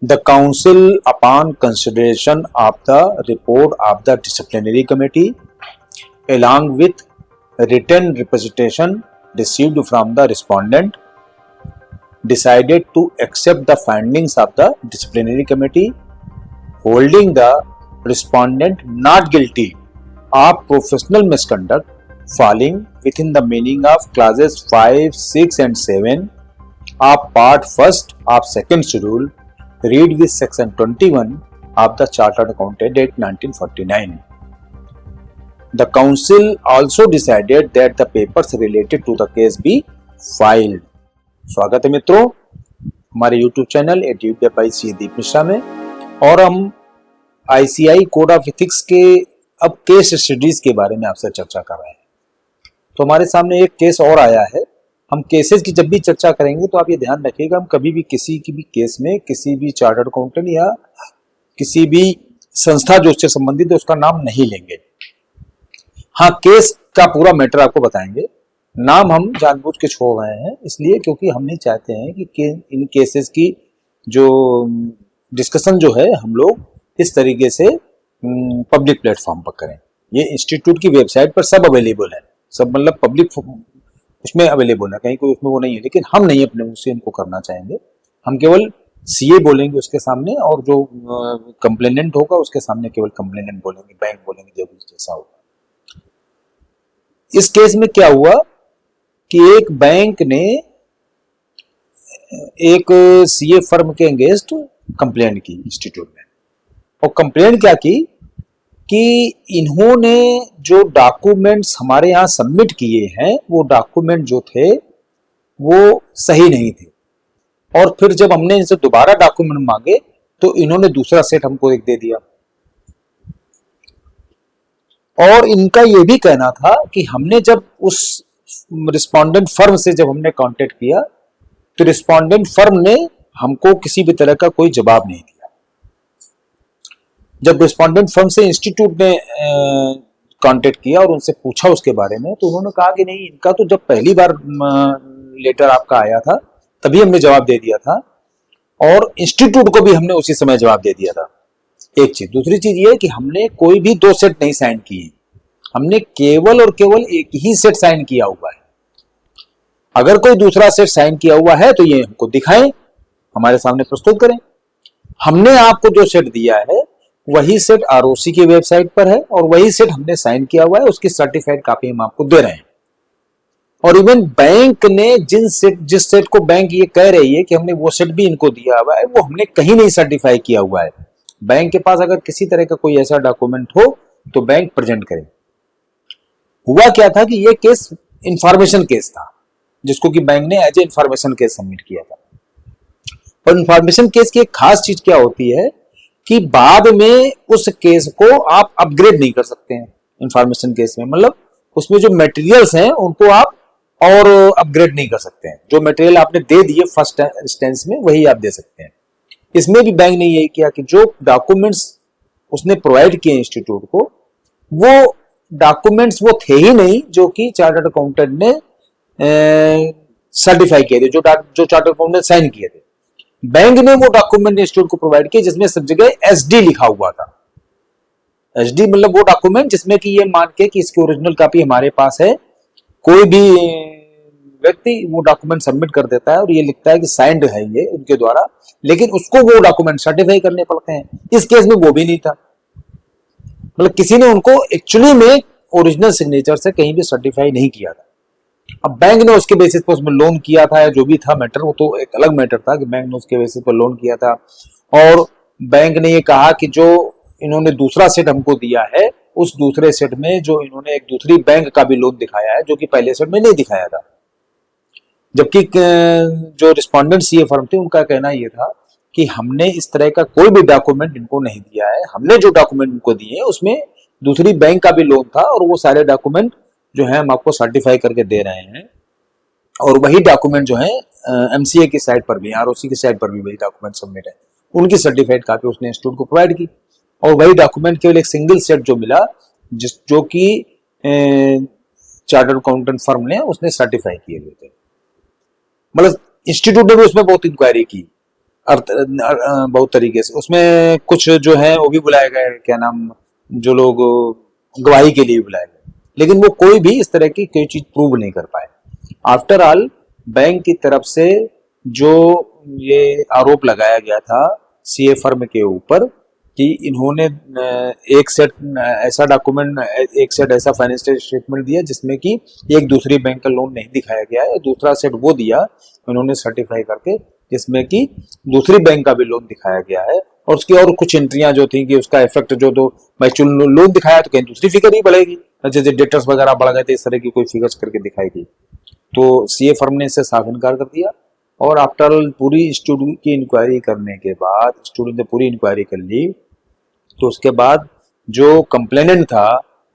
The council, upon consideration of the report of the disciplinary committee, along with written representation received from the respondent, decided to accept the findings of the disciplinary committee, holding the respondent not guilty of professional misconduct falling within the meaning of clauses 5, 6 and 7 of part 1st of 2nd schedule read with section 21 of the Chartered Accountant Act 1949. The council also decided that the papers related to the case be filed. स्वागत है मित्रों हमारे YouTube channel attitude bye सी दीप मिश्रा में। और हम ICAI code of ethics के अब case studies के बारे में आपसे चर्चा कर रहे हैं। तो हमारे सामने एक केस और आया है। हम केसेस की जब भी चर्चा करेंगे तो आप ये ध्यान रखिएगा, हम कभी भी किसी की भी केस में किसी भी चार्टर्ड अकाउंटेंट या किसी भी संस्था जो उससे संबंधित है उसका नाम नहीं लेंगे। हाँ, केस का पूरा मैटर आपको बताएंगे। नाम हम जानबूझ के छोड़ रहे हैं इसलिए क्योंकि हम नहीं चाहते हैं कि इन केसेस की जो डिस्कशन जो है हम लोग इस तरीके से पब्लिक प्लेटफॉर्म पर करें। ये इंस्टीट्यूट की वेबसाइट पर सब अवेलेबल है, सब मतलब पब्लिक उसमें अवेलेबल है, कहीं कोई उसमें वो नहीं है, लेकिन हम नहीं अपने मुंह से इनको करना चाहेंगे। हम केवल सीए बोलेंगे उसके सामने और जो कंप्लेनेंट होगा उसके सामने केवल कंप्लेनेंट बोलेंगे, बैंक बोलेंगे, जो भी जैसा होगा। इस केस में क्या हुआ कि एक बैंक ने एक सीए फर्म के अगेंस्ट कंप्लेंट की इंस्टीट्यूट में। और कंप्लेंट क्या की कि इन्होंने जो डॉक्यूमेंट्स हमारे यहाँ सबमिट किए हैं वो डॉक्यूमेंट जो थे वो सही नहीं थे। और फिर जब हमने इनसे दोबारा डॉक्यूमेंट मांगे तो इन्होंने दूसरा सेट हमको एक दे दिया। और इनका ये भी कहना था कि हमने जब उस रिस्पोंडेंट फर्म से जब हमने कांटेक्ट किया तो रिस्पोंडेंट फर्म ने हमको किसी भी तरह का कोई जवाब नहीं दिया। जब रिस्पोंडेंट फर्म से इंस्टीट्यूट ने कांटेक्ट किया और उनसे पूछा उसके बारे में तो उन्होंने कहा कि नहीं, इनका तो जब पहली बार लेटर आपका आया था तभी हमने जवाब दे दिया था और इंस्टीट्यूट को भी हमने उसी समय जवाब दे दिया था। एक चीज। दूसरी चीज ये कि हमने कोई भी दो सेट नहीं साइन किए, हमने केवल और केवल एक ही सेट साइन किया हुआ है। अगर कोई दूसरा सेट साइन किया हुआ है तो ये हमको दिखाएं, हमारे सामने प्रस्तुत करें। हमने आपको जो सेट दिया है वही सेट आरओसी की वेबसाइट पर है और वही सेट हमने साइन किया हुआ है, उसकी सर्टिफाइड कॉपी हम आपको दे रहे हैं। और इवन बैंक ने जिस सेट को बैंक ये कह रही है कि हमने वो सेट भी इनको दिया हुआ है वो हमने कहीं नहीं सर्टिफाई किया हुआ है। बैंक के पास अगर किसी तरह का कोई ऐसा डॉक्यूमेंट हो तो बैंक प्रेजेंट करे। हुआ क्या था कि ये केस इंफॉर्मेशन केस था जिसको कि बैंक ने as a information case submit किया था। और इंफॉर्मेशन केस की एक खास चीज क्या होती है कि बाद में उस केस को आप अपग्रेड नहीं कर सकते हैं। इंफॉर्मेशन केस में मतलब उसमें जो मटेरियल्स हैं उनको आप और अपग्रेड नहीं कर सकते हैं। जो मटेरियल आपने दे दिए फर्स्ट इंस्टेंस में वही आप दे सकते हैं। इसमें भी बैंक ने यही किया कि जो डॉक्यूमेंट्स उसने प्रोवाइड किए इंस्टीट्यूट को वो डॉक्यूमेंट्स वो थे ही नहीं जो कि चार्टर्ड अकाउंटेंट ने सर्टिफाई किए थे, जो चार्टर्ड अकाउंटेंट ने साइन किए थे। बैंक ने वो डॉक्यूमेंट इंस्टीट्यूट को प्रोवाइड किया जिसमें सब जगह एसडी लिखा हुआ था। एसडी मतलब वो डॉक्यूमेंट जिसमें कि ये मान के कि इसकी ओरिजिनल कॉपी हमारे पास है, कोई भी व्यक्ति वो डॉक्यूमेंट सबमिट कर देता है और ये लिखता है कि साइंड है ये उनके द्वारा, लेकिन उसको वो डॉक्यूमेंट सर्टिफाई करने पड़ते हैं। इस केस में वो भी नहीं था, मतलब किसी ने उनको एक्चुअली में ओरिजिनल सिग्नेचर से कहीं भी सर्टिफाई नहीं किया था। अब बैंक ने उसके बेसिस पर उसमें लोन किया था या जो भी था मैटर, वो तो एक अलग मैटर था कि बैंक ने उसके बेसिस पर लोन किया था। और बैंक ने ये कहा कि जो इन्होंने दूसरा सेट हमको दिया है उस दूसरे सेट में जो इन्होंने एक दूसरी बैंक का भी लोन दिखाया है जो कि पहले सेट में नहीं दिखाया था। जबकि जो रिस्पोंडेंट सीए फर्म थी उनका कहना यह था कि हमने इस तरह का कोई भी डॉक्यूमेंट इनको नहीं दिया है, हमने जो डॉक्यूमेंट इनको दिए उसमें दूसरी बैंक का भी लोन था और वो सारे डॉक्यूमेंट जो है हम आपको सर्टिफाई करके दे रहे हैं। और वही डॉक्यूमेंट जो है एमसीए की साइट पर भी, आरओसी की साइट पर भी वही डॉक्यूमेंट सबमिट है, उनकी सर्टिफाइड कॉपी उसने इंस्टीट्यूट को प्रोवाइड की। और वही डॉक्यूमेंट केवल एक सिंगल सेट जो मिला जो कि चार्टर्ड अकाउंटेंट फर्म ने उसने सर्टिफाई किए हुए थे। मतलब इंस्टीट्यूट ने भी उसमें बहुत इंक्वायरी की बहुत तरीके से उसमें कुछ जो है वो भी बुलाए गए, क्या नाम, जो लोग गवाही के लिए बुलाए गए, लेकिन वो कोई भी इस तरह की कोई चीज प्रूव नहीं कर पाए। आफ्टर ऑल बैंक की तरफ से जो ये आरोप लगाया गया था सीए फर्म के ऊपर कि इन्होंने एक सेट ऐसा डॉक्यूमेंट, एक सेट ऐसा फाइनेंशियल स्टेटमेंट दिया जिसमें कि एक दूसरी बैंक का लोन नहीं दिखाया गया है, दूसरा सेट वो दिया उन्होंने सर्टिफाई करके जिसमें कि दूसरी बैंक का भी लोन दिखाया गया है, और उसकी और कुछ एंट्रियां जो थी कि उसका इफेक्ट जो तो भाई लोन दिखाया तो कहीं दूसरी फिगर ही बढ़ेगी, जैसे डेटर्स वगैरह बढ़ गए थे इस तरह की कोई फिगर्स करके दिखाई गई। तो सीए फर्म ने इससे साफ इनकार कर दिया, और आफ्टर ऑल पूरी स्टूडेंट की इंक्वायरी करने के बाद, स्टूडेंट ने पूरी इंक्वायरी कर ली, तो उसके बाद जो कंप्लेनेंट था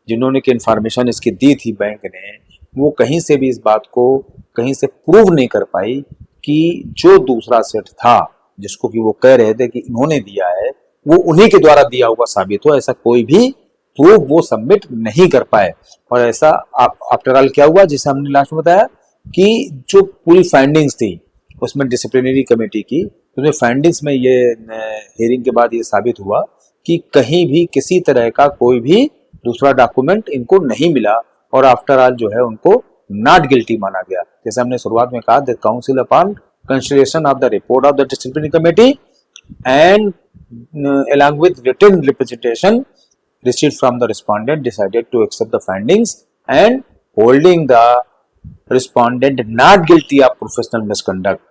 जिन्होंने की इन्फॉर्मेशन इसकी दी थी बैंक ने, वो कहीं से भी इस बात को कहीं से प्रूव नहीं कर पाई कि जो दूसरा सेट था जिसको कि वो कह रहे थे कि इन्होंने दिया है वो उन्हीं के द्वारा दिया हुआ साबित हो, ऐसा कोई भी प्रूफ वो सबमिट नहीं कर पाए। और ऐसा आफ्टर ऑल क्या हुआ, जिसे हमने लास्ट में बताया कि जो पूरी फाइंडिंग्स थी उसमें डिसिप्लिनरी कमेटी की, उसमें फाइंडिंग्स में ये हियरिंग के बाद ये साबित हुआ कि कहीं भी किसी तरह का कोई भी दूसरा डॉक्यूमेंट इनको नहीं मिला, और आफ्टर ऑल जो है उनको नॉट गिल्टी माना गया। जैसे हमने शुरुआत में कहा, the council upon consideration of the report of the disciplinary committee and along with written representation received from the respondent decided to accept the findings and holding the respondent not guilty of professional misconduct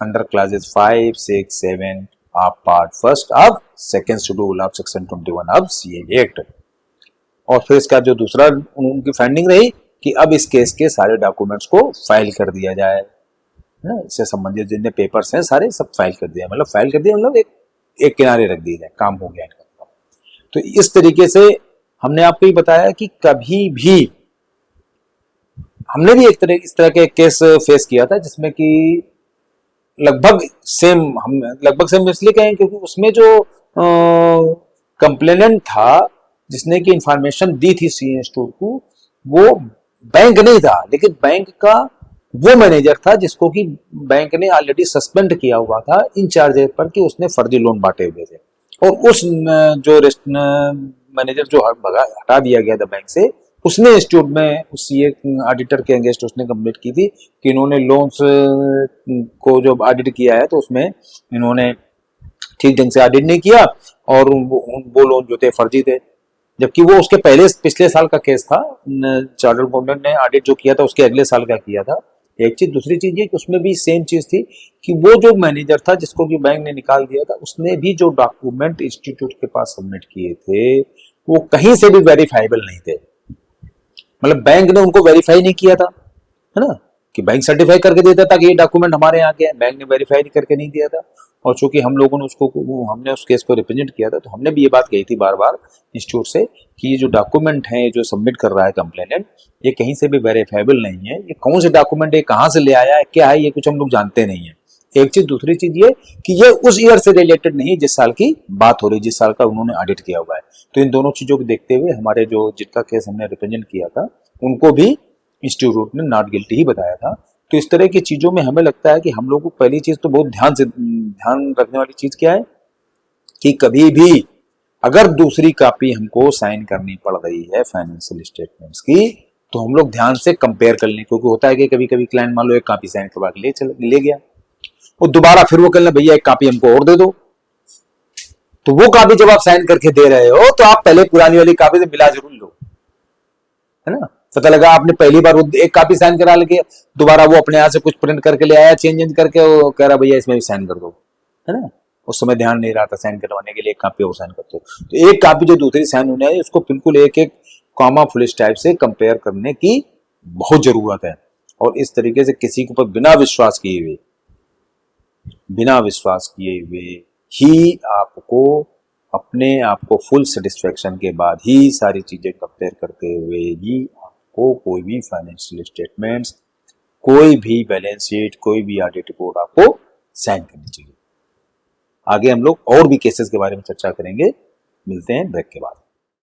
under clauses 5, 6, 7 of part first of second schedule of section 21 of CA Act। और फिर इसका जो दूसरा उनकी finding रही कि अब इस केस के सारे डॉक्यूमेंट्स को फाइल कर दिया जाए, इससे संबंधित जितने पेपर्स हैं सारे सब फाइल कर दिया, मतलब फाइल कर दिया मतलब एक किनारे रख दिया जाए, काम हो गया इनका। तो इस तरीके से हमने आपको ये बताया कि कभी भी हमने भी इस तरह के केस फेस किया था जिसमें कि लगभग सेम, हम लगभग सेम इसलिए कहें क्योंकि उसमें जो कंप्लेनेंट था जिसने की इंफॉर्मेशन दी थी सी इंस्टीट्यूट को, वो बैंक नहीं था, लेकिन बैंक का वो मैनेजर था जिसको कि बैंक ने ऑलरेडी सस्पेंड किया हुआ था इन चार्जेस पर कि उसने फर्जी लोन बांटे हुए थे। और उस जो मैनेजर जो हटा दिया गया था बैंक से, उसने इंस्टीट्यूट में उस ऑडिटर के अगेंस्ट उसने कंप्लेंट की थी कि इन्होंने लोन्स को जो ऑडिट किया है तो उसमें इन्होंने ठीक ढंग से ऑडिट नहीं किया और वो लोन जो थे फर्जी थे, जबकि वो उसके पहले पिछले साल का केस था। चार्टर्ड अकाउंटेंट ने ऑडिट जो किया था उसके अगले साल का किया था। एक चीज, दूसरी चीज ये कि उसमें भी सेम चीज थी कि वो जो मैनेजर था जिसको कि बैंक ने निकाल दिया था, उसने भी जो डॉक्यूमेंट इंस्टीट्यूट के पास सबमिट किए थे वो कहीं से भी वेरीफाइबल नहीं थे, मतलब बैंक ने उनको वेरीफाई नहीं किया था, है ना, कि बैंक सर्टिफाई करके देता था कि ये डॉक्यूमेंट हमारे यहाँ के हैं, बैंक ने वेरीफाई करके नहीं दिया था। और चूंकि हम लोगों ने हमने उस केस को रिप्रेजेंट किया था, तो हमने भी ये बात कही थी बार बार इंस्टीट्यूट से कि ये जो डॉक्यूमेंट है जो सबमिट कर रहा है कंप्लेनेंट, ये कहीं से भी वेरीफाइबल नहीं है, ये कौन से डॉक्यूमेंट है, कहाँ से ले आया है, क्या है, ये कुछ हम लोग जानते नहीं है। एक चीज, दूसरी चीज ये कि ये उस ईयर से रिलेटेड नहीं जिस साल की बात हो रही, जिस साल का उन्होंने ऑडिट किया हुआ है। तो इन दोनों चीजों को देखते हुए हमारे जो जिनका केस हमने रिप्रेजेंट किया था उनको भी इंस्टीट्यूट ने नॉट गिल्टी ही बताया था। तो इस तरह की चीजों में हमें लगता है कि हम लोग को पहली चीज तो बहुत ध्यान रखने वाली चीज क्या है कि कभी भी अगर दूसरी कॉपी हमको साइन करनी पड़ रही है फाइनेंशियल स्टेटमेंट्स की, तो हम लोग ध्यान से कंपेयर कर लें, क्योंकि होता है कि कभी कभी क्लाइंट मान लो एक कॉपी साइन करवा के ले गया और दोबारा फिर वो कहना भैया एक कॉपी हमको और दे दो, तो वो कॉपी जब आप साइन करके दे रहे हो तो आप पहले पुरानी वाली कॉपी से मिला जरूर लो, है ना। पता लगा आपने पहली बार एक कॉपी साइन करा लेके दोबारा वो अपने यहाँ से कुछ प्रिंट करके ले आया, चेंज करके वो कह रहा भैया इसमें भी साइन कर दो, है ना। उस समय ध्यान नहीं रहा था साइन करवाने के लिए, एक कॉपी और साइन करते हो, तो एक कॉपी जो दूसरी साइन होने आई उसको बिल्कुल एक एक कॉमा फुल स्टॉप से कंपेयर करने की बहुत जरूरत है। और इस तरीके से किसी के ऊपर बिना विश्वास किए हुए ही आपको अपने आप को फुल सेटिस्फेक्शन के बाद ही सारी चीजें कंपेयर करते हुए ही आपको कोई भी फाइनेंशियल स्टेटमेंट्स, कोई भी बैलेंस शीट, कोई भी ऑडिट रिपोर्ट आपको साइन करनी चाहिए। आगे हम लोग और भी केसेस के बारे में चर्चा करेंगे, मिलते हैं ब्रेक के बाद।